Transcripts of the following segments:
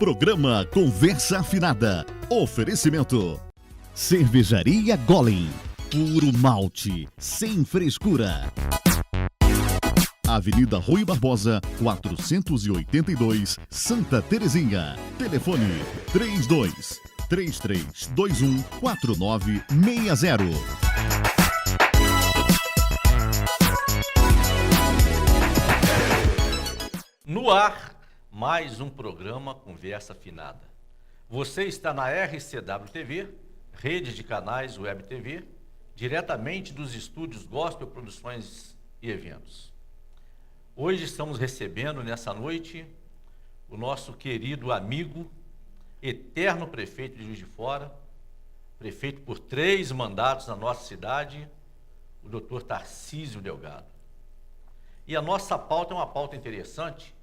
Programa Conversa Afinada. Oferecimento. Cervejaria Golem. Puro malte, sem frescura. Avenida Rui Barbosa, 482, Santa Terezinha. Telefone 32-3321-4960. No ar, mais um programa Conversa Afinada. Você está na RCW TV, rede de canais Web TV, diretamente dos estúdios Gospel Produções e Eventos. Hoje estamos recebendo, nessa noite, o nosso querido amigo, eterno prefeito de Juiz de Fora, prefeito por 3 mandatos na nossa cidade, o Dr. Tarcísio Delgado. E a nossa pauta é uma pauta interessante,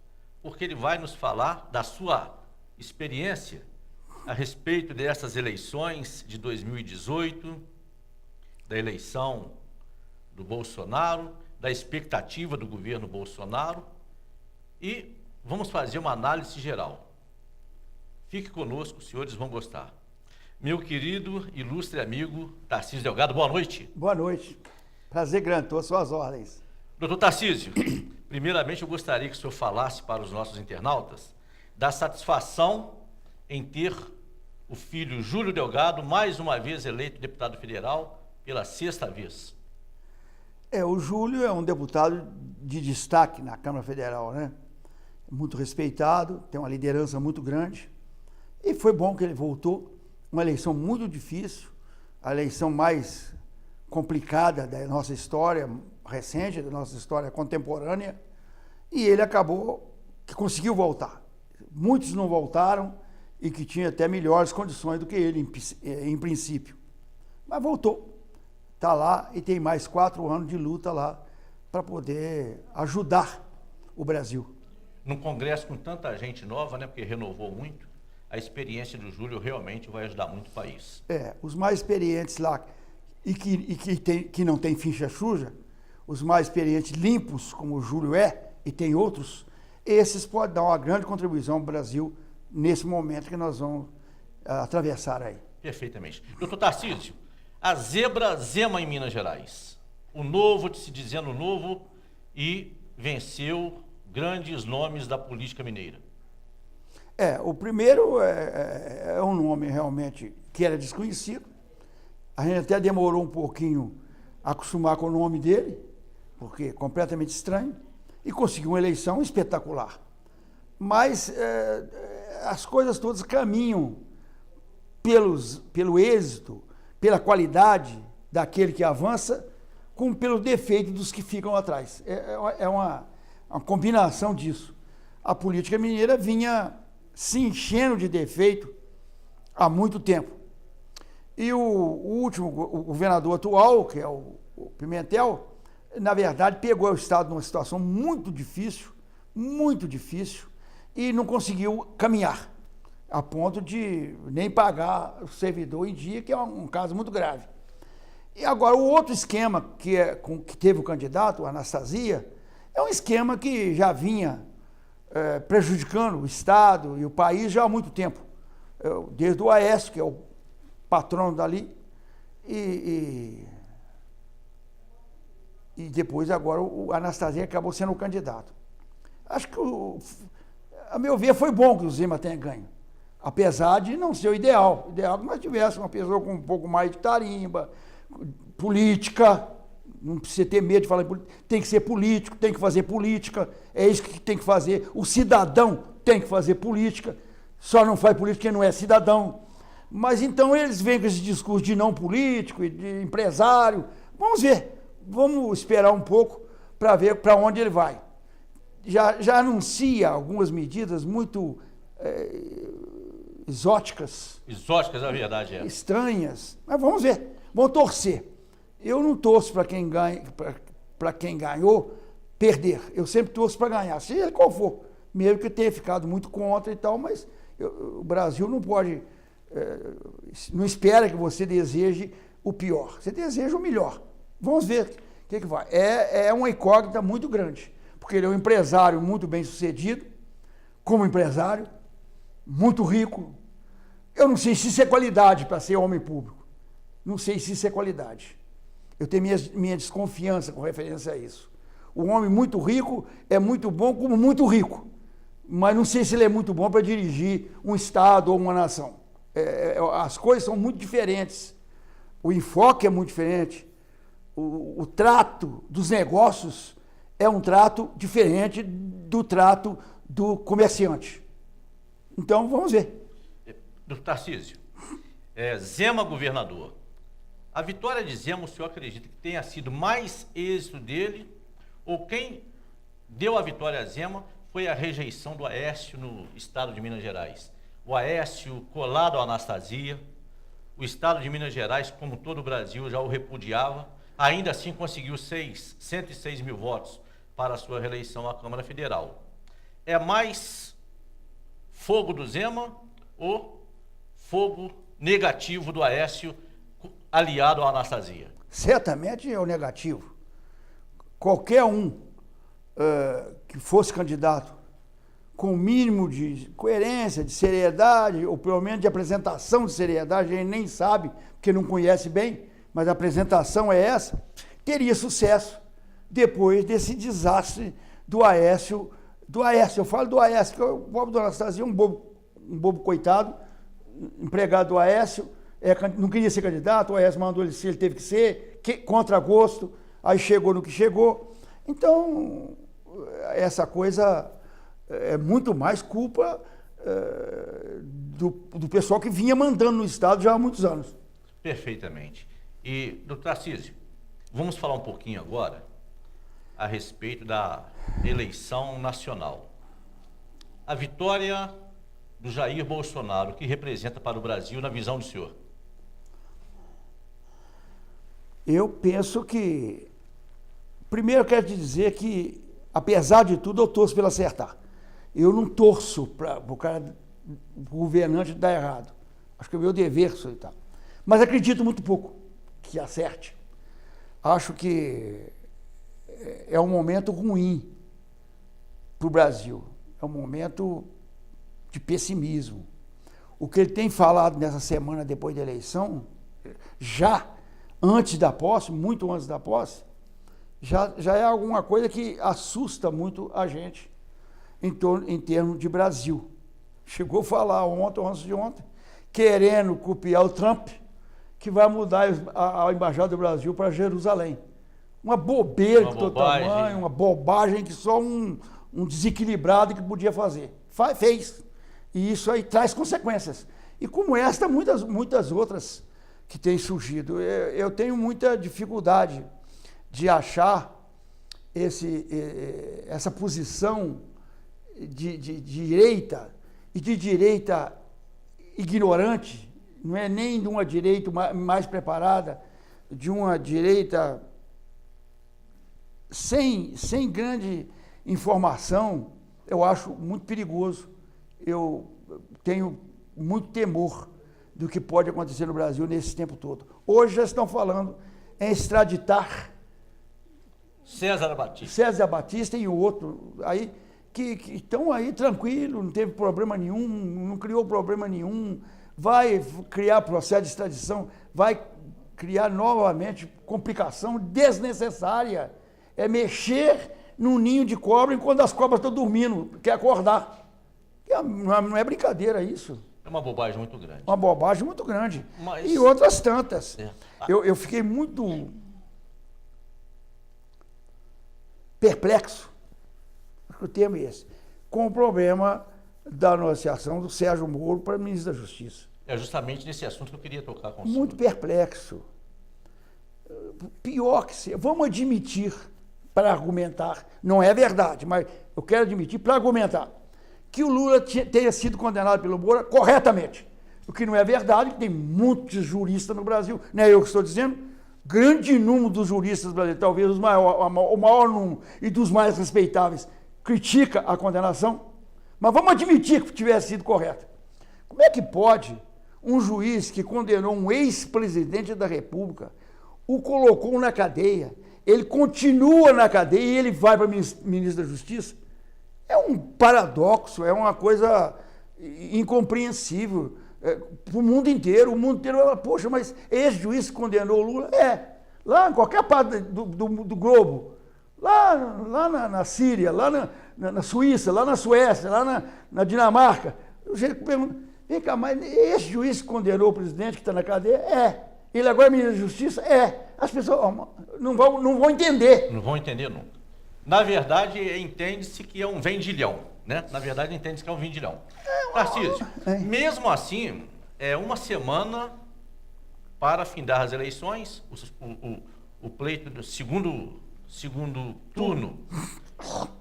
porque ele vai nos falar da sua experiência a respeito dessas eleições de 2018, da eleição do Bolsonaro, da expectativa do governo Bolsonaro, e vamos fazer uma análise geral. Fique conosco, os senhores vão gostar. Meu querido, ilustre amigo Tarcísio Delgado, boa noite. Boa noite. Prazer grande, estou às suas ordens. Doutor Tarcísio, primeiramente eu gostaria que o senhor falasse para os nossos internautas da satisfação em ter o filho Júlio Delgado, mais uma vez eleito deputado federal, pela 6ª vez. O Júlio é um deputado de destaque na Câmara Federal, né? Muito respeitado, tem uma liderança muito grande. E foi bom que ele voltou. Uma eleição muito difícil, a eleição mais complicada da nossa história recente, da nossa história contemporânea. E ele acabou que conseguiu voltar. Muitos não voltaram e que tinham até melhores condições do que ele, em princípio. Mas voltou. Está lá e tem mais 4 anos de luta lá para poder ajudar o Brasil. Num congresso com tanta gente nova, né, porque renovou muito, a experiência do Júlio realmente vai ajudar muito o país. Os mais experientes lá e que não tem ficha suja, os mais experientes limpos, como o Júlio e tem outros, esses podem dar uma grande contribuição ao Brasil nesse momento que nós vamos atravessar aí. Perfeitamente. Doutor Tarcísio, a zebra zema em Minas Gerais. O novo, se dizendo novo, e venceu grandes nomes da política mineira. O primeiro é um nome realmente que era desconhecido. A gente até demorou um pouquinho a acostumar com o nome dele, porque é completamente estranho, e conseguiu uma eleição espetacular. Mas as coisas todas caminham pelo êxito, pela qualidade daquele que avança, como pelo defeito dos que ficam atrás. É uma combinação disso. A política mineira vinha se enchendo de defeito há muito tempo. E o último, o governador atual, que é o Pimentel, na verdade pegou o estado numa situação muito difícil, e não conseguiu caminhar, a ponto de nem pagar o servidor em dia, que é um caso muito grave. E agora, o outro esquema que teve o candidato, a Anastasia, é um esquema que já vinha prejudicando o Estado e o país já há muito tempo. Desde o Aécio, que é o patrono dali, e depois, agora, a Anastasia acabou sendo o candidato. Acho que, a meu ver, foi bom que o Zema tenha ganho. Apesar de não ser o ideal. O ideal é que nós tivéssemos uma pessoa com um pouco mais de tarimba, política, não precisa ter medo de falar em política, tem que ser político, tem que fazer política, é isso que tem que fazer. O cidadão tem que fazer política, só não faz política quem não é cidadão. Mas então eles vêm com esse discurso de não político e de empresário. Vamos ver, vamos esperar um pouco para ver para onde ele vai. Já anuncia algumas medidas muito exóticas. Exóticas, na verdade, estranhas, mas vamos ver, vamos torcer. Eu não torço para quem ganha, para quem ganhou perder. Eu sempre torço para ganhar, seja qual for. Mesmo que eu tenha ficado muito contra e tal, mas o Brasil não pode, não espera que você deseje o pior. Você deseja o melhor. Vamos ver o que vai. É uma incógnita muito grande, porque ele é um empresário muito bem sucedido, como empresário, muito rico. Eu não sei se isso é qualidade para ser homem público. Não sei se isso é qualidade. Eu tenho minha desconfiança com referência a isso. O homem muito rico é muito bom como muito rico, mas não sei se ele é muito bom para dirigir um Estado ou uma nação. As coisas são muito diferentes. O enfoque é muito diferente. O trato dos negócios é um trato diferente do trato do comerciante. Então, vamos ver. Doutor Tarcísio, Zema governador. A vitória de Zema, o senhor acredita que tenha sido mais êxito dele, ou quem deu a vitória a Zema foi a rejeição do Aécio no estado de Minas Gerais? O Aécio colado ao Anastasia, o estado de Minas Gerais, como todo o Brasil, já o repudiava, ainda assim conseguiu 106 mil votos para a sua reeleição à Câmara Federal. É mais fogo do Zema ou fogo negativo do Aécio aliado à Anastasia? Certamente é o negativo. Qualquer um que fosse candidato com o mínimo de coerência, de seriedade, ou pelo menos de apresentação de seriedade, a gente nem sabe, porque não conhece bem, mas a apresentação é essa, teria sucesso depois desse desastre do Aécio. Eu falo do Aécio, porque o pobre do Anastasia é um bobo coitado, empregado do Aécio, não queria ser candidato, o Aécio mandou ele ser, ele teve que ser, contra gosto, aí chegou no que chegou. Então, essa coisa é muito mais culpa do pessoal que vinha mandando no Estado já há muitos anos. Perfeitamente. E, doutor Tarcísio, vamos falar um pouquinho agora a respeito da eleição nacional. A vitória do Jair Bolsonaro, que representa para o Brasil na visão do senhor? Eu penso que... Primeiro eu quero te dizer que, apesar de tudo, eu torço pelo acertar. Eu não torço para o governante dar errado. Acho que é o meu dever aceitar. Mas acredito muito pouco que acerte. Acho que é um momento ruim para o Brasil. É um momento de pessimismo. O que ele tem falado nessa semana depois da eleição, já antes da posse, muito antes da posse, já é alguma coisa que assusta muito a gente em termos de Brasil. Chegou a falar antes de ontem, querendo copiar o Trump, que vai mudar a Embaixada do Brasil para Jerusalém. Uma bobeira de todo tamanho, uma bobagem que só um desequilibrado que podia fazer. Fez. E isso aí traz consequências. E como esta, muitas outras que têm surgido. Eu tenho muita dificuldade de achar essa posição de direita, e de direita ignorante, não é nem de uma direita mais preparada, de uma direita sem grande informação. Eu acho muito perigoso. Eu tenho muito temor do que pode acontecer no Brasil nesse tempo todo. Hoje já estão falando em extraditar César Batista e o outro aí, que estão aí tranquilo, não teve problema nenhum, não criou problema nenhum, vai criar processo de extradição, vai criar novamente complicação desnecessária. É mexer num ninho de cobra enquanto as cobras estão dormindo, quer acordar. Não é brincadeira isso. É uma bobagem muito grande. Uma bobagem muito grande. E outras tantas. Eu fiquei muito perplexo, acho que o termo é esse, com o problema da anunciação do Sérgio Moro para ministro da Justiça. É justamente nesse assunto que eu queria tocar com o senhor. Muito perplexo. Pior que ser. Vamos admitir, para argumentar, não é verdade, mas eu quero admitir para argumentar, que o Lula tenha sido condenado pelo Moro corretamente. O que não é verdade, que tem muitos juristas no Brasil, não é eu que estou dizendo, grande número dos juristas brasileiros, talvez o maior número e dos mais respeitáveis, critica a condenação, mas vamos admitir que tivesse sido correta. Como é que pode um juiz que condenou um ex-presidente da República, o colocou na cadeia, ele continua na cadeia e ele vai para ministro da Justiça? É um paradoxo, é uma coisa incompreensível para o mundo inteiro. O mundo inteiro fala, poxa, mas esse juiz que condenou o Lula? Lá em qualquer parte do globo, lá na Síria, lá na Suíça, lá na Suécia, lá na Dinamarca. O jeito que pergunta, vem cá, mas esse juiz que condenou o presidente que está na cadeia? Ele agora é ministro da Justiça? As pessoas não vão entender. Não vão entender nunca. Na verdade, entende-se que é um vendilhão, né? Na verdade, entende-se que é um vendilhão. Tarcísio, mesmo assim, é uma semana para findar as eleições, o pleito do segundo turno.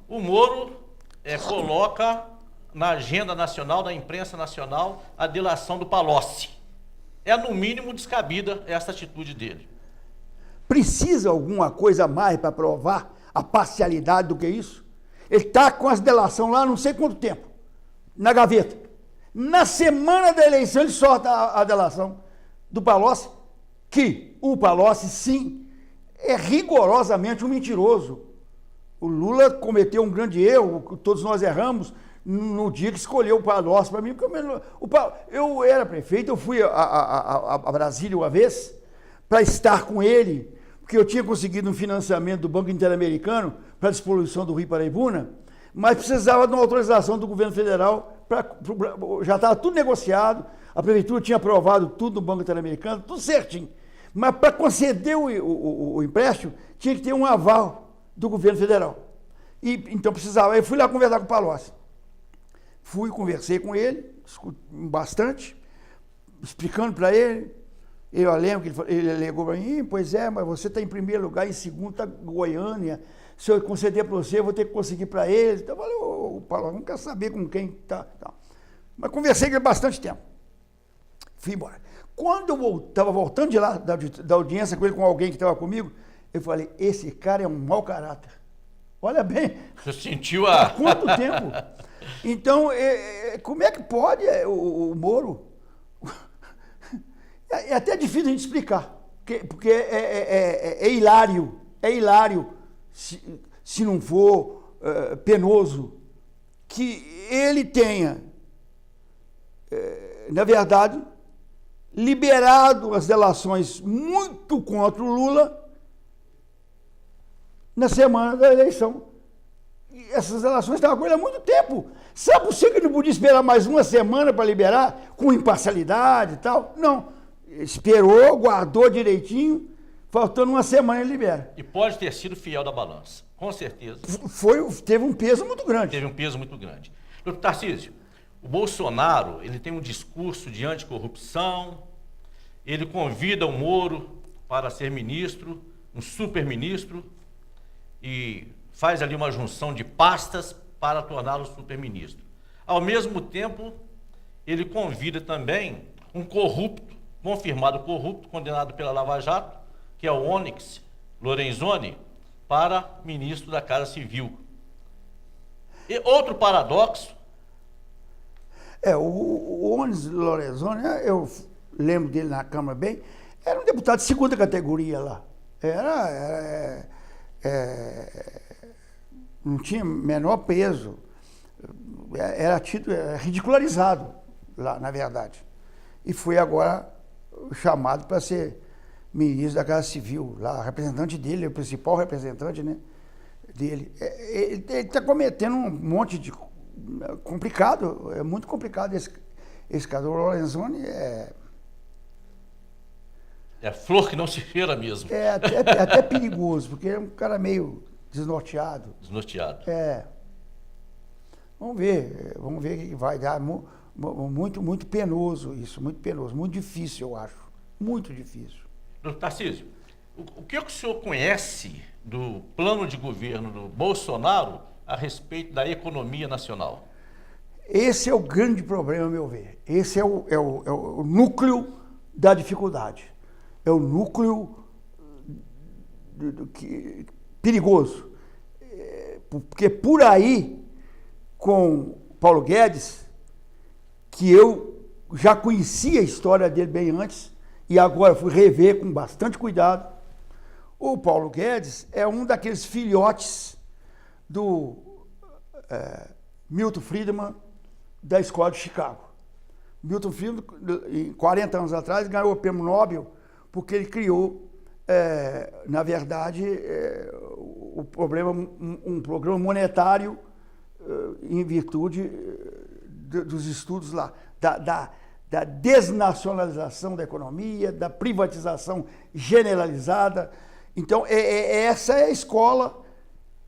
O Moro coloca na agenda nacional, da imprensa nacional, a delação do Palocci. É, no mínimo, descabida essa atitude dele. Precisa alguma coisa a mais para provar a parcialidade do que isso? Ele está com as delações lá não sei quanto tempo, na gaveta. Na semana da eleição ele solta a delação do Palocci, que o Palocci, sim, é rigorosamente um mentiroso. O Lula cometeu um grande erro, todos nós erramos, no dia que escolheu o Palocci para mim, porque eu era prefeito, eu fui a Brasília uma vez para estar com ele, porque eu tinha conseguido um financiamento do Banco Interamericano para a despoluição do Rio Paraibuna, mas precisava de uma autorização do governo federal, já estava tudo negociado, a prefeitura tinha aprovado tudo no Banco Interamericano, tudo certinho. Mas para conceder o empréstimo, tinha que ter um aval do governo federal. Então precisava. Eu fui lá conversar com o Palocci. Conversei com ele, bastante, explicando para ele. Eu lembro que ele alegou para mim, pois é, mas você está em primeiro lugar, em segundo está Goiânia. Se eu conceder para você, eu vou ter que conseguir para ele. Então eu falei, Palocci, não quero saber com quem está. Tá. Mas conversei com ele bastante tempo. Fui embora. Quando eu estava voltando de lá, da audiência com ele, com alguém que estava comigo, eu falei, esse cara é um mau caráter. Olha bem. Você sentiu a... Há quanto tempo? Então, como é que pode o Moro? É até difícil a gente explicar, porque é hilário, se não for penoso, que ele tenha, na verdade, liberado as delações muito contra o Lula na semana da eleição. E essas delações estavam com ele há muito tempo. Sabe por que ele não podia esperar mais uma semana para liberar, com imparcialidade e tal? Não. Esperou, guardou direitinho, faltando uma semana ele libera. E pode ter sido fiel da balança, com certeza. Teve um peso muito grande. Teve um peso muito grande. Doutor Tarcísio, o Bolsonaro, ele tem um discurso de anticorrupção, ele convida o Moro para ser ministro, um super-ministro, e faz ali uma junção de pastas para torná-lo super-ministro. Ao mesmo tempo, ele convida também um corrupto, confirmado corrupto, condenado pela Lava Jato, que é o Onyx Lorenzoni, para ministro da Casa Civil. E outro paradoxo... O Onyx Lorenzoni, eu lembro dele na Câmara bem, era um deputado de segunda categoria lá. Não tinha menor peso. Era ridicularizado lá, na verdade. E foi agora chamado para ser ministro da Casa Civil, lá, representante dele, o principal representante, né, dele. Ele está cometendo um monte de... complicado, é muito complicado esse caso. O Lorenzoni é flor que não se cheira mesmo. É até perigoso, porque é um cara meio desnorteado. Desnorteado. Vamos ver o que vai dar. Muito penoso isso, muito penoso, muito difícil, eu acho. Muito difícil. Doutor Tarcísio, o que o senhor conhece do plano de governo do Bolsonaro a respeito da economia nacional? Esse é o grande problema, a meu ver. Esse é o núcleo da dificuldade. É o núcleo perigoso. Porque por aí, com Paulo Guedes, que eu já conhecia a história dele bem antes, e agora fui rever com bastante cuidado, o Paulo Guedes é um daqueles filhotes do Milton Friedman, da Escola de Chicago. Milton Friedman, 40 anos atrás, ganhou o prêmio Nobel porque ele criou, na verdade, um programa monetário em virtude dos estudos lá, da desnacionalização da economia, da privatização generalizada. Então, essa é a escola.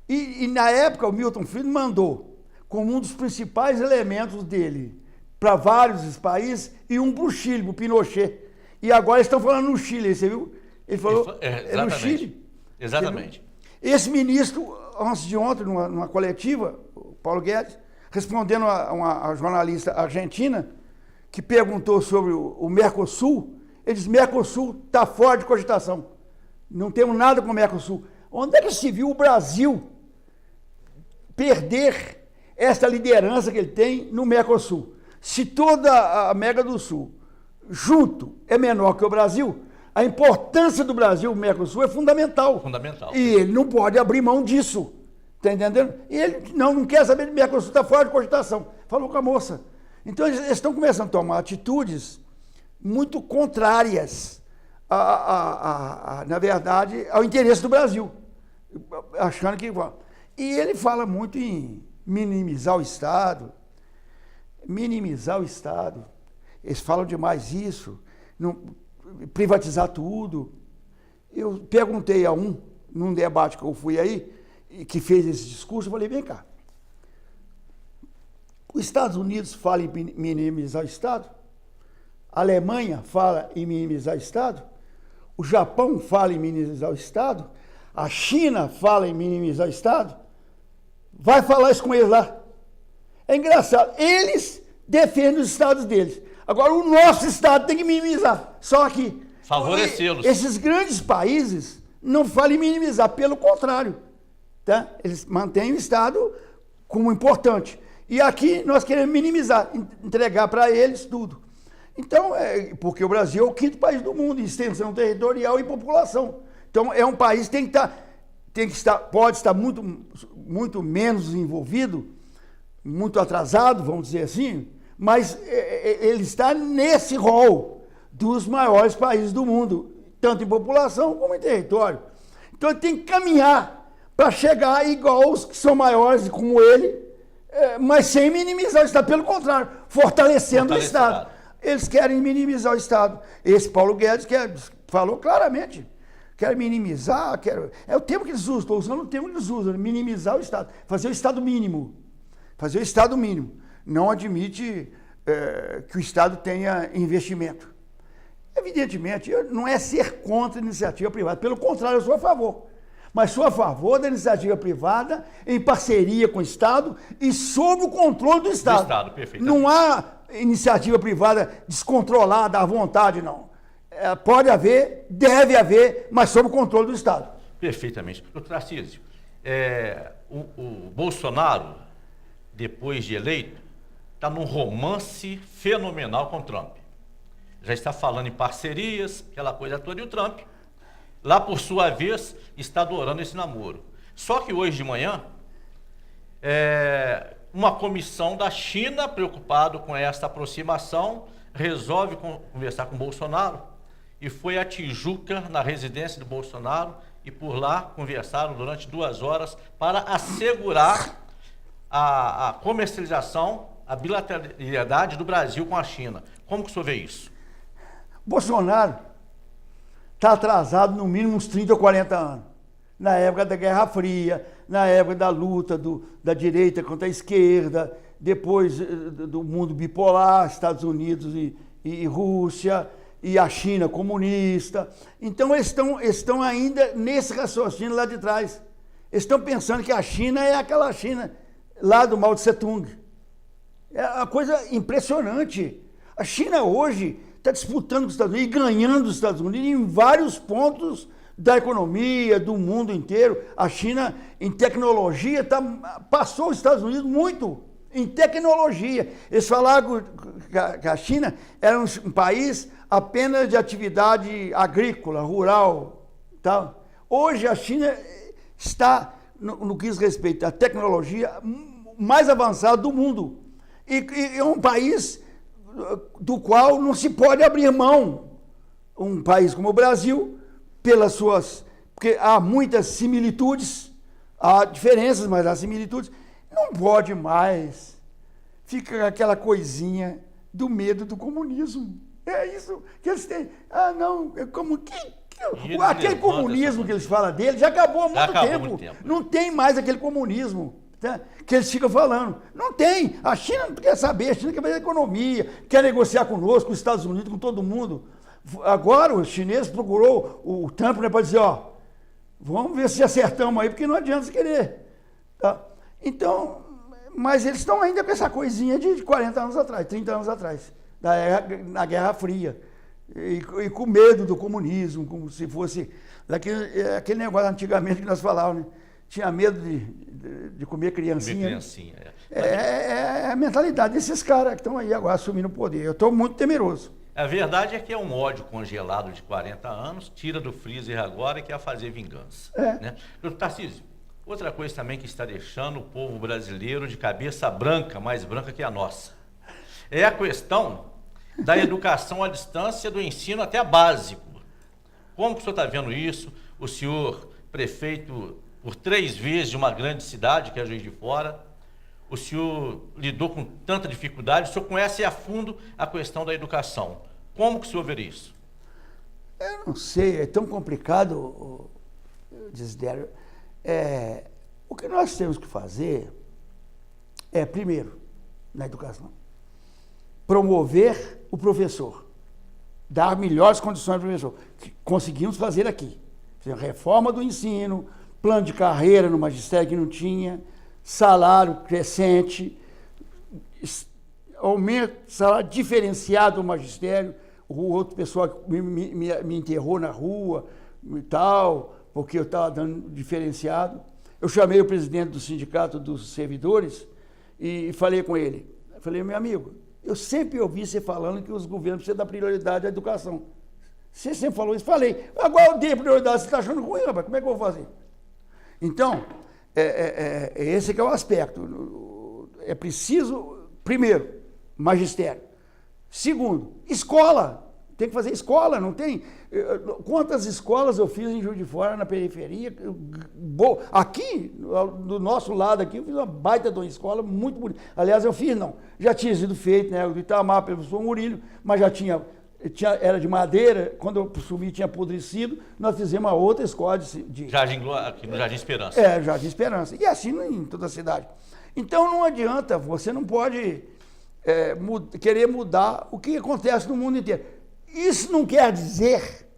E na época, o Milton Friedman mandou, como um dos principais elementos dele, para vários países, e um para o Chile, para o Pinochet. E agora estão falando no Chile, você viu? Ele falou, é no Chile. Exatamente. Esse ministro, antes de ontem, numa coletiva, o Paulo Guedes, respondendo a uma jornalista argentina, que perguntou sobre o Mercosul, ele disse, Mercosul está fora de cogitação. Não temos nada com o Mercosul. Onde é que se viu o Brasil perder essa liderança que ele tem no Mercosul? Se toda a América do Sul junto é menor que o Brasil, a importância do Brasil no Mercosul é fundamental. Fundamental. E ele não pode abrir mão disso. Está entendendo? E ele não quer saber de Mercosul, está fora de cogitação. Falou com a moça. Então eles estão começando a tomar atitudes muito contrárias, na verdade, ao interesse do Brasil. Achando que... E ele fala muito em minimizar o Estado. Minimizar o Estado. Eles falam demais isso. Privatizar tudo. Eu perguntei a num debate que eu fui aí, que fez esse discurso, eu falei, vem cá. Os Estados Unidos falam em minimizar o Estado, a Alemanha fala em minimizar o Estado, o Japão fala em minimizar o Estado, a China fala em minimizar o Estado, vai falar isso com eles lá. É engraçado, eles defendem os estados deles. Agora o nosso Estado tem que minimizar, só que favorecê-los. Esses grandes países não falam em minimizar, pelo contrário, tá? Eles mantêm o Estado como importante. E aqui nós queremos minimizar, entregar para eles tudo. Então, porque o Brasil é o 5º país do mundo em extensão territorial e população. Então, é um país que pode estar muito menos desenvolvido, muito atrasado, vamos dizer assim, mas ele está nesse rol dos maiores países do mundo, tanto em população como em território. Então, ele tem que caminhar para chegar igual os que são maiores como ele, mas sem minimizar o Estado, pelo contrário, fortalecendo o Estado. Eles querem minimizar o Estado. Esse Paulo Guedes falou claramente, quer minimizar, é o termo que eles usam, estou usando o termo que eles usam, minimizar o Estado, fazer o Estado mínimo. Fazer o Estado mínimo. Não admite que o Estado tenha investimento. Evidentemente, não é ser contra a iniciativa privada, pelo contrário, eu sou a favor. Mas sou a favor da iniciativa privada em parceria com o Estado e sob o controle do Estado. Do Estado, perfeito. Não há iniciativa privada descontrolada à vontade, não. Pode haver, deve haver, mas sob o controle do Estado. Perfeitamente. Doutor Tarcísio, o Bolsonaro, depois de eleito, está num romance fenomenal com o Trump. Já está falando em parcerias, aquela coisa toda, e o Trump, lá por sua vez, está adorando esse namoro. Só que hoje de manhã, uma comissão da China, preocupado com esta aproximação, resolve conversar com o Bolsonaro e foi a Tijuca, na residência do Bolsonaro, e por lá conversaram durante 2 horas para assegurar a comercialização, a bilateralidade do Brasil com a China. Como que o senhor vê isso? Bolsonaro está atrasado no mínimo uns 30 ou 40 anos. Na época da Guerra Fria, na época da luta da direita contra a esquerda, depois do mundo bipolar, Estados Unidos e Rússia, e a China comunista. Então eles estão ainda nesse raciocínio lá de trás. Eles estão pensando que a China é aquela China lá do Mao Tse Tung. É uma coisa impressionante. A China hoje está disputando com os Estados Unidos e ganhando os Estados Unidos em vários pontos da economia, do mundo inteiro. A China, em tecnologia, passou os Estados Unidos muito em tecnologia. Eles falaram que a China era um país apenas de atividade agrícola, rural. Tá? Hoje a China está, no que diz respeito à tecnologia, mais avançada do mundo. E é um país do qual não se pode abrir mão. Um país como o Brasil, pelas suas... Porque há muitas similitudes, há diferenças, mas há similitudes. Não pode mais ficar aquela coisinha do medo do comunismo. É isso que eles têm. Ah, não, como aquele comunismo que eles falam dele já acabou há muito tempo. Não tem mais aquele comunismo, tá, que eles ficam falando. Não tem. A China não quer saber, a China quer fazer economia, quer negociar conosco, com os Estados Unidos, com todo mundo. Agora os chineses procurou o Trump, né, para dizer, ó, vamos ver se acertamos aí, porque não adianta se querer. Tá? Então, mas eles estão ainda com essa coisinha de 40 anos atrás, 30 anos atrás, na Guerra Fria. E com medo do comunismo, como se fosse aquele negócio antigamente que nós falávamos, né? Tinha medo de comer criancinha. É a mentalidade desses caras que estão aí agora assumindo o poder. Eu estou muito temeroso. A verdade é que é um ódio congelado de 40 anos, tira do freezer agora e quer fazer vingança. Né? Doutor Tarcísio, outra coisa também que está deixando o povo brasileiro de cabeça branca, mais branca que a nossa, é a questão da educação à distância, do ensino até básico. Como que o senhor está vendo isso? O senhor, prefeito por 3 vezes de uma grande cidade, que é Juiz de Fora, o senhor lidou com tanta dificuldade, o senhor conhece a fundo a questão da educação. Como que o senhor vê isso? Eu não sei, é tão complicado, Desidério. O que nós temos que fazer é, primeiro, na educação, promover o professor, dar melhores condições ao professor, que conseguimos fazer aqui. Reforma do ensino, plano de carreira no magistério que não tinha, salário crescente, aumento, salário diferenciado do magistério. O outro pessoal me enterrou na rua e tal, porque eu estava dando diferenciado. Eu chamei o presidente do sindicato dos servidores e falei com ele. Falei, meu amigo, eu sempre ouvi você falando que os governos precisam dar prioridade à educação. Você sempre falou isso. Falei, agora eu dei prioridade, você está achando ruim, rapaz, como é que eu vou fazer? Então, esse que é o aspecto. É preciso, primeiro, magistério. Segundo, escola. Tem que fazer escola, não tem? Quantas escolas eu fiz em Juiz de Fora, na periferia? Aqui, do nosso lado aqui, eu fiz uma baita de uma escola muito bonita. Aliás, eu fiz, não. Já tinha sido feito, né? Do Itamar, pelo professor Murilo, mas já era de madeira. Quando eu subi, tinha apodrecido. Nós fizemos uma outra escola de aqui no Jardim Esperança. Jardim Esperança. E assim em toda a cidade. Então, não adianta, você não pode querer mudar o que acontece no mundo inteiro. Isso não quer dizer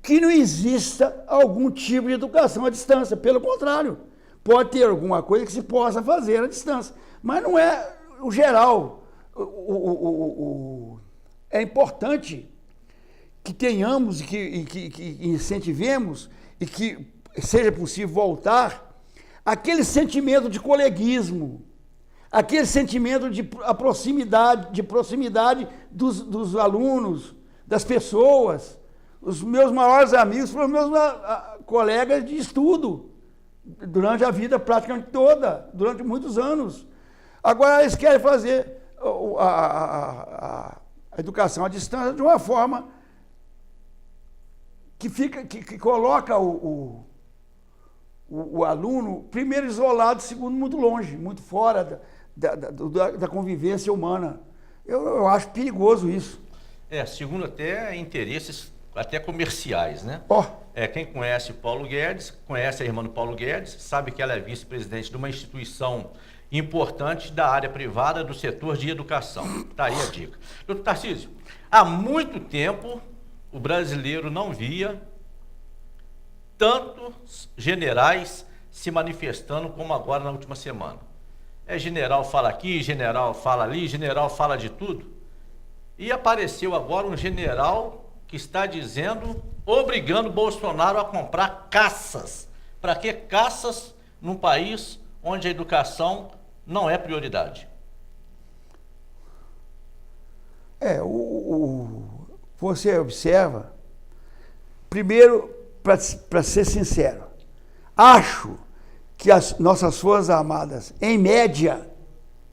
que não exista algum tipo de educação à distância. Pelo contrário, pode ter alguma coisa que se possa fazer à distância. Mas não é o geral. É importante que tenhamos e que incentivemos e que seja possível voltar aquele sentimento de coleguismo, aquele sentimento de proximidade dos alunos, das pessoas. Os meus maiores amigos foram meus colegas de estudo durante a vida praticamente toda, durante muitos anos. Agora eles querem fazer a educação à distância de uma forma que coloca o aluno, primeiro isolado, segundo muito longe, muito fora da convivência humana. Eu acho perigoso isso. Segundo até interesses até comerciais, né? Quem conhece Paulo Guedes, conhece a irmã do Paulo Guedes, sabe que ela é vice-presidente de uma instituição importante da área privada do setor de educação. Está aí a dica. Doutor Tarcísio, há muito tempo o brasileiro não via tantos generais se manifestando como agora na última semana. General fala aqui, general fala ali, general fala de tudo. E apareceu agora um general que está obrigando Bolsonaro a comprar caças. Para que caças num país onde a educação não é prioridade? Você observa, primeiro, para ser sincero, acho que as nossas Forças Armadas, em média,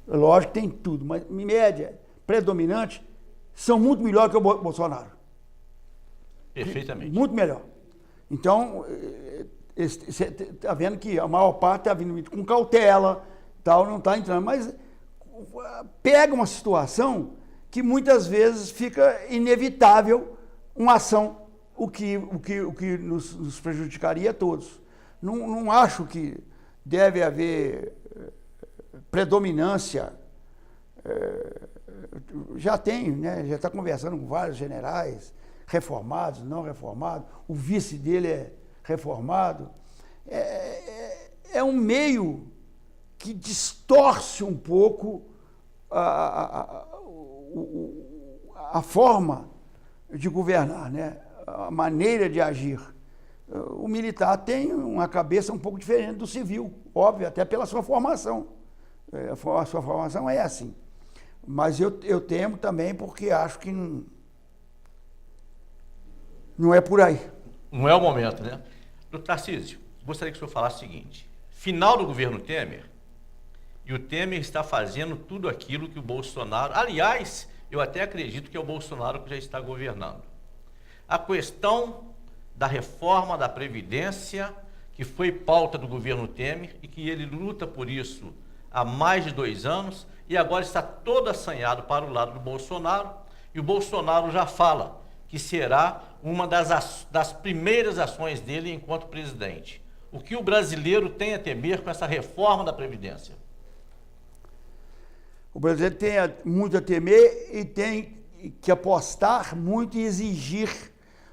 Lógico que tem tudo, mas em média, predominante, são muito melhor que o Bolsonaro. Perfeitamente. Muito melhor. Então, você está vendo que a maior parte está vindo com cautela, tal, não está entrando, mas pega uma situação que muitas vezes fica inevitável uma ação, o que nos prejudicaria a todos. Não acho que deve haver predominância. Já tem, né? Já está conversando com vários generais, reformados, não reformados, o vice dele é reformado. É um meio que distorce um pouco a forma de governar, né? A maneira de agir. O militar tem uma cabeça um pouco diferente do civil, óbvio, até pela sua formação. A sua formação é assim. Mas eu temo também porque acho que não é por aí. Não é o momento, né? Doutor Tarcísio, gostaria que o senhor falasse o seguinte: final do governo Temer, e o Temer está fazendo tudo aquilo que o Bolsonaro... Aliás, eu até acredito que é o Bolsonaro que já está governando. A questão da reforma da Previdência, que foi pauta do governo Temer e que ele luta por isso há mais de 2 anos, e agora está todo assanhado para o lado do Bolsonaro, e o Bolsonaro já fala que será uma das primeiras ações dele enquanto presidente. O que o brasileiro tem a temer com essa reforma da Previdência? O brasileiro tem muito a temer e tem que apostar muito e exigir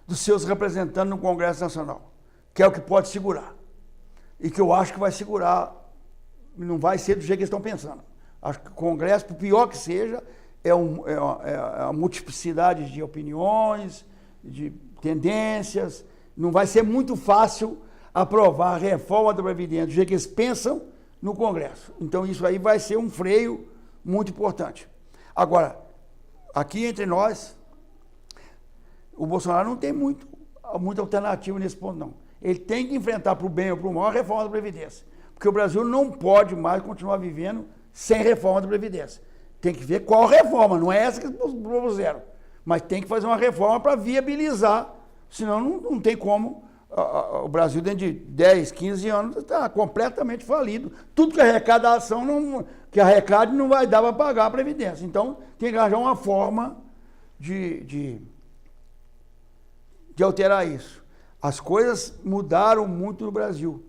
dos seus representantes no Congresso Nacional, que é o que pode segurar. E que eu acho que vai segurar, não vai ser do jeito que eles estão pensando. Acho que o Congresso, por pior que seja, é a multiplicidade de opiniões, de tendências. Não vai ser muito fácil aprovar a reforma da Previdência do jeito que eles pensam no Congresso. Então isso aí vai ser um freio muito importante. Agora, aqui entre nós, o Bolsonaro não tem muita alternativa nesse ponto, não. Ele tem que enfrentar para o bem ou para o mal a reforma da Previdência. Porque o Brasil não pode mais continuar vivendo sem reforma da Previdência. Tem que ver qual reforma, não é essa que eles propuseram. Mas tem que fazer uma reforma para viabilizar, senão não tem como. O Brasil, dentro de 10, 15 anos, está completamente falido. Tudo que é arrecadação, que arrecade, não vai dar para pagar a Previdência. Então, tem que arranjar uma forma de alterar isso. As coisas mudaram muito no Brasil.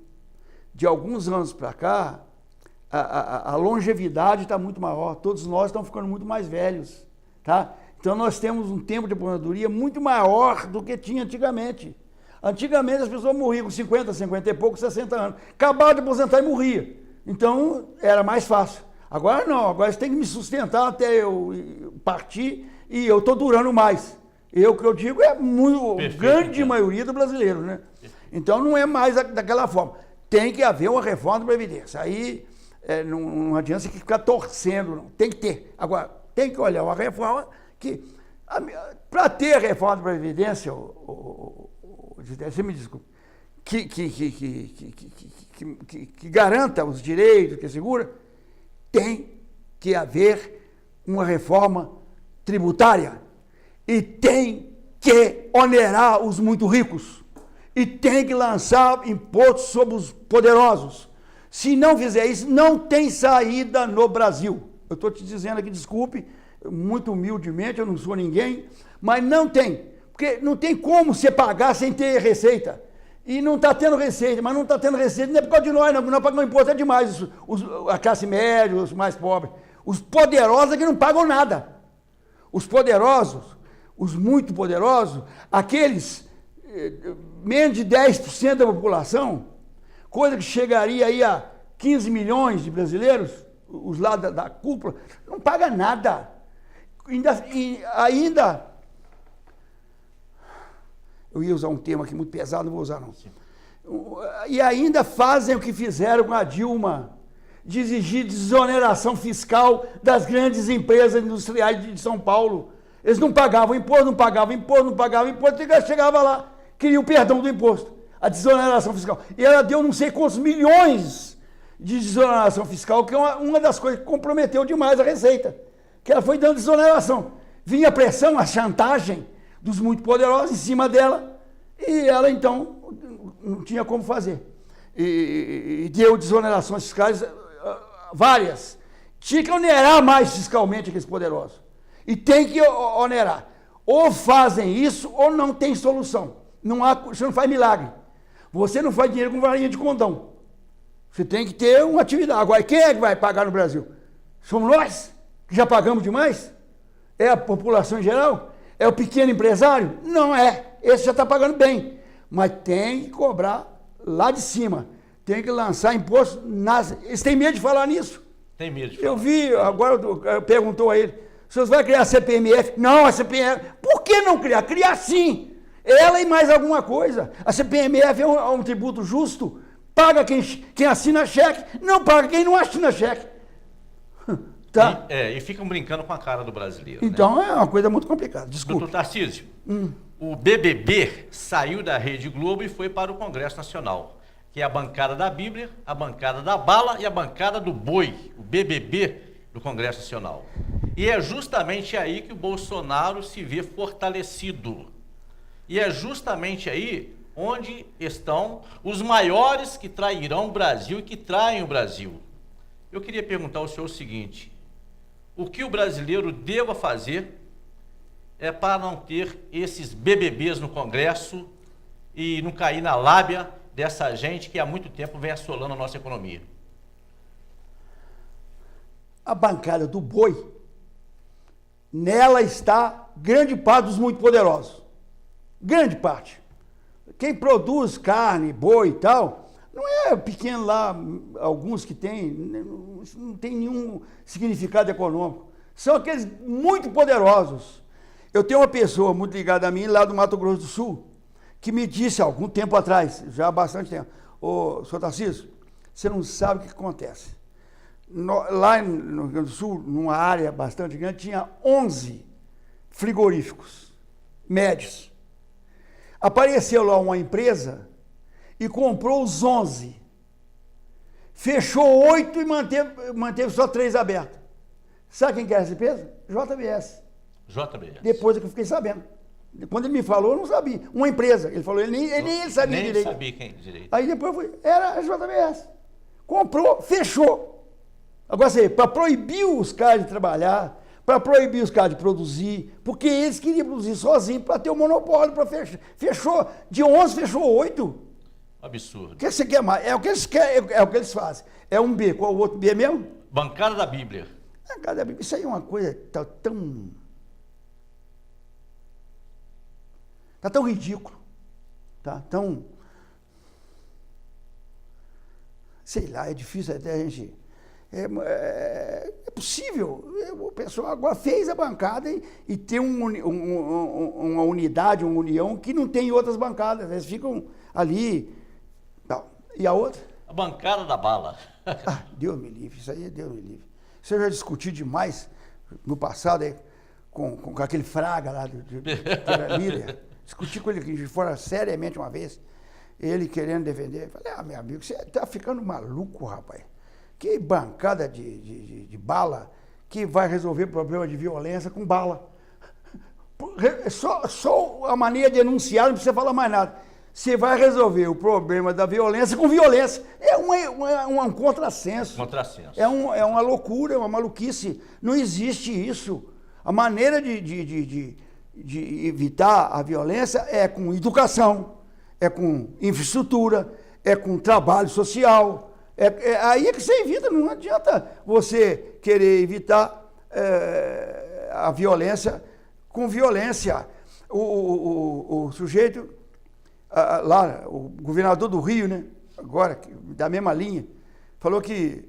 De alguns anos para cá, a longevidade está muito maior. Todos nós estamos ficando muito mais velhos. Tá? Então, nós temos um tempo de aposentadoria muito maior do que tinha antigamente. Antigamente, as pessoas morriam com 50, 50 e pouco, 60 anos. Acabava de aposentar e morria. Então, era mais fácil. Agora não, agora você tem que me sustentar até eu partir e eu estou durando mais. Que eu digo é muito grande maioria do brasileiro, né? Então não é mais daquela forma. Tem que haver uma reforma da Previdência. Aí não adianta você ficar torcendo, não. Tem que ter. Agora, tem que olhar uma reforma que... Para ter a reforma da Previdência, você me desculpe, que garanta os direitos, que segura, tem que haver uma reforma tributária e tem que onerar os muito ricos e tem que lançar impostos sobre os poderosos. Se não fizer isso, não tem saída no Brasil. Eu estou te dizendo aqui, desculpe, muito humildemente, eu não sou ninguém, mas não tem. Porque não tem como você pagar sem ter receita. E não está tendo receita, mas não está tendo receita não é por causa de nós, não. Nós pagamos imposto é demais, a classe média, os mais pobres. Os poderosos é que não pagam nada. Os poderosos, os muito poderosos, aqueles menos de 10% da população, coisa que chegaria aí a 15 milhões de brasileiros, os lá da cúpula, não paga nada. Ainda eu ia usar um termo aqui muito pesado, não vou usar não. E ainda fazem o que fizeram com a Dilma, de exigir desoneração fiscal das grandes empresas industriais de São Paulo. Eles não pagavam imposto, chegava lá, queria o perdão do imposto, a desoneração fiscal. E ela deu não sei quantos milhões de desoneração fiscal, que é uma das coisas que comprometeu demais a Receita, que ela foi dando desoneração. Vinha a pressão, a chantagem dos muito poderosos em cima dela, e ela então não tinha como fazer. E deu desonerações fiscais várias. Tinha que onerar mais fiscalmente aqueles poderosos. E tem que onerar. Ou fazem isso, ou não tem solução. Você não faz milagre. Você não faz dinheiro com varinha de condão. Você tem que ter uma atividade. Agora, quem é que vai pagar no Brasil? Somos nós, que já pagamos demais? É a população em geral? É o pequeno empresário? Não é. Esse já está pagando bem. Mas tem que cobrar lá de cima. Tem que lançar imposto. Eles têm medo de falar nisso. Tem medo de falar. Eu vi, agora perguntou a ele, o senhor vai criar a CPMF? Não, a CPMF. Por que não criar? Criar sim. Ela e mais alguma coisa. A CPMF é um tributo justo. Paga quem assina cheque, não paga quem não assina cheque. Tá? E ficam brincando com a cara do brasileiro. Então né? É uma coisa muito complicada. Desculpa. Doutor Tarcísio, o BBB saiu da Rede Globo e foi para o Congresso Nacional, que é a bancada da Bíblia, a bancada da bala e a bancada do boi, o BBB do Congresso Nacional. E é justamente aí que o Bolsonaro se vê fortalecido. E é justamente aí onde estão os maiores que trairão o Brasil e que traem o Brasil. Eu queria perguntar ao senhor o seguinte: o que o brasileiro deva fazer para não ter esses BBBs no Congresso e não cair na lábia dessa gente que há muito tempo vem assolando a nossa economia? A bancada do boi, nela está grande parte dos muito poderosos. Grande parte. Quem produz carne, boi e tal, não é pequeno lá, alguns que tem, não tem nenhum significado econômico. São aqueles muito poderosos. Eu tenho uma pessoa muito ligada a mim, lá do Mato Grosso do Sul, que me disse há algum tempo atrás, já há bastante tempo, ô, senhor Tarcísio, você não sabe o que acontece. Lá no Rio Grande do Sul, numa área bastante grande, tinha 11 frigoríficos médios. Apareceu lá uma empresa e comprou os 11. Fechou 8 e manteve só 3 abertos. Sabe quem que era essa empresa? JBS. JBS. Depois é que eu fiquei sabendo. Quando ele me falou, eu não sabia. Uma empresa. Ele falou, ele nem sabia nem direito. Sabia quem direito. Aí depois eu fui, era a JBS. Comprou, fechou. Agora, para proibir os caras de trabalhar, para proibir os caras de produzir, porque eles queriam produzir sozinhos para ter o monopólio, para fechou. De 11 fechou 8. Absurdo. O que você quer mais? É o que eles querem, é o que eles fazem. É um B, qual o outro B mesmo? Bancada da Bíblia. Bancada da Bíblia. Isso aí é uma coisa tão... Está tão ridículo. Tá tão... Sei lá, é difícil até a gente... É possível. O pessoal agora fez a bancada e tem uma unidade, uma união que não tem em outras bancadas. Eles ficam ali. Não. E a outra? A bancada da bala. Deus me livre. Isso aí é Deus me livre. Isso eu já discuti demais no passado aí, com aquele Fraga lá, que era líder. Discuti com ele de fora seriamente uma vez. Ele querendo defender. Falei, meu amigo, você está ficando maluco, rapaz. Que bancada de bala que vai resolver problema de violência com bala. Só a maneira de enunciar, não precisa falar mais nada. Você vai resolver o problema da violência com violência. É um contrassenso. Contrassenso. É uma loucura, é uma maluquice. Não existe isso. A maneira de evitar a violência é com educação, é com infraestrutura, é com trabalho social. Aí é que você evita, não adianta você querer evitar a violência com violência. O sujeito, lá, o governador do Rio, né, agora, da mesma linha, falou que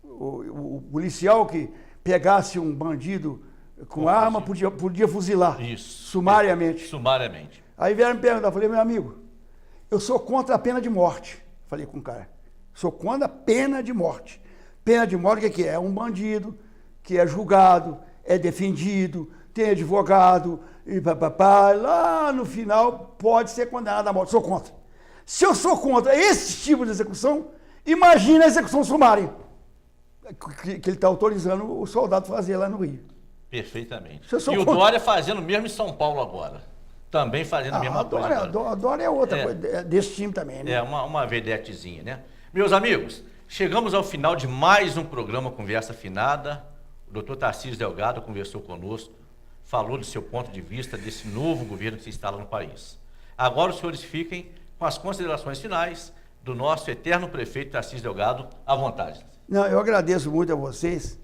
o policial que pegasse um bandido com arma podia fuzilar. Isso. Sumariamente. Sumariamente. Aí vieram me perguntar, falei, meu amigo, eu sou contra a pena de morte. Falei com o cara. Sou contra a pena de morte. Pena de morte, o que é? É um bandido que é julgado, é defendido, tem advogado, e lá no final pode ser condenado à morte. Sou contra. Se eu sou contra esse tipo de execução, Imagina a execução sumária que ele está autorizando o soldado fazer lá no Rio. Perfeitamente. E o Dória fazendo mesmo em São Paulo agora. Também fazendo a mesma coisa. A Dória é outra coisa, desse time também, né? É uma vedetezinha, né? Meus amigos, chegamos ao final de mais um programa Conversa Afinada. O doutor Tarcísio Delgado conversou conosco, falou do seu ponto de vista desse novo governo que se instala no país. Agora os senhores fiquem com as considerações finais do nosso eterno prefeito Tarcísio Delgado, à vontade. Não, eu agradeço muito a vocês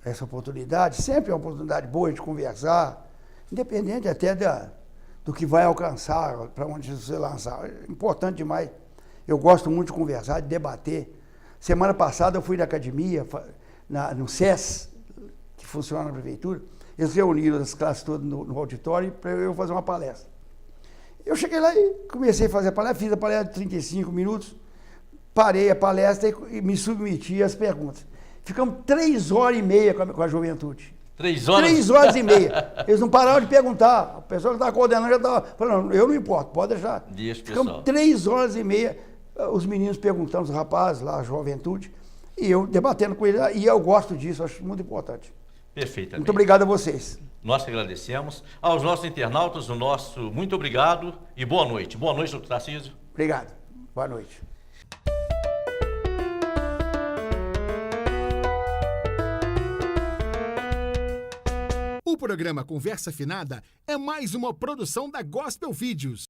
essa oportunidade, sempre é uma oportunidade boa de conversar, independente até do que vai alcançar, para onde você lançar. É importante demais. Eu gosto muito de conversar, de debater. Semana passada eu fui na academia, no SES, que funciona na prefeitura, eles reuniram as classes todas no auditório para eu fazer uma palestra. Eu cheguei lá e comecei a fazer a palestra, fiz a palestra de 35 minutos, parei a palestra e me submeti às perguntas. Ficamos 3h30 com a juventude. 3 horas? 3h30. Eles não pararam de perguntar. A pessoa que estava coordenando já estava falando, eu não importo, pode deixar. Deixa, ficamos 3h30, os meninos perguntando, os rapazes lá, a juventude, e eu debatendo com eles, e eu gosto disso, acho muito importante. Perfeitamente. Muito obrigado a vocês. Nós que agradecemos. Aos nossos internautas, o nosso muito obrigado e boa noite. Boa noite, doutor Tarcísio. Obrigado. Boa noite. O programa Conversa Afinada é mais uma produção da Gospel Vídeos.